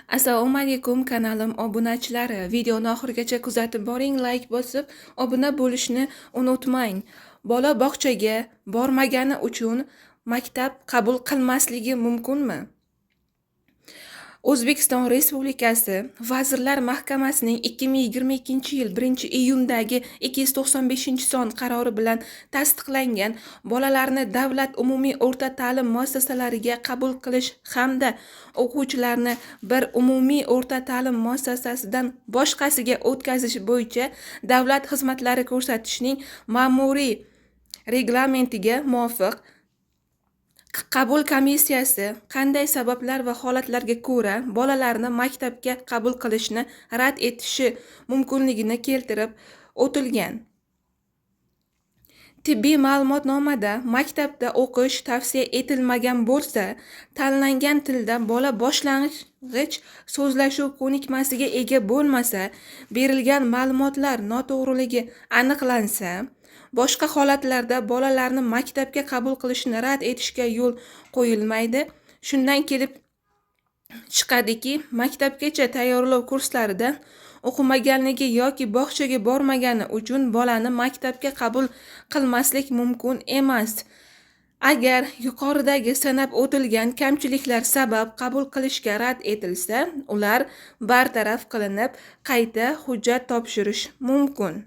Assalomu alaykum kanalim obunachilari. Videoni oxirigacha kuzatib boring, like bosib, obuna bo'lishni unutmang. Bola bog'chaga bormagani uchun maktab qabul qilmasligi mumkinmi? O'zbekiston Respublikasi Vazirlar Mahkamasining 2022-yil 1-iyundagi 295-son qarori bilan tasdiqlangan bolalarni davlat umumiy o'rta ta'lim muassasalariga qabul qilish hamda o'quvchilarni bir umumiy o'rta ta'lim muassasasidan boshqasiga o'tkazish bo'yicha davlat xizmatlari ko'rsatishning ma'muriy reglamentiga muvofiq qabul komissiyasi qanday sabablar va holatlarga ko'ra bolalarni maktabga qabul qilishni rad etishi mumkinligini keltirib o'tilgan. Tibbiy ma'lumotnomada maktabda o'qish tavsiya etilmagan bo'lsa, tanlangan tilda bola boshlang'ich so'zlashuv ko'nikmasiga ega bo'lmasa, berilgan ma'lumotlar noto'g'riligi aniqlansa, boshqa holatlarda bolalarni maktabga qabul qilishni rad etishga yo'l qo'yilmaydi. Shundan kelib chiqadiki, maktabgacha tayyorlov kurslaridan o'qimaganligi yoki bog'chaga bormagani uchun bolani maktabga qabul qilmaslik mumkin emas. Agar yuqoridagi sanab o'tilgan kamchiliklar sabab qabul qilishga rad etilsa, ular bartaraf qilinib, qayta hujjat topshirish mumkin.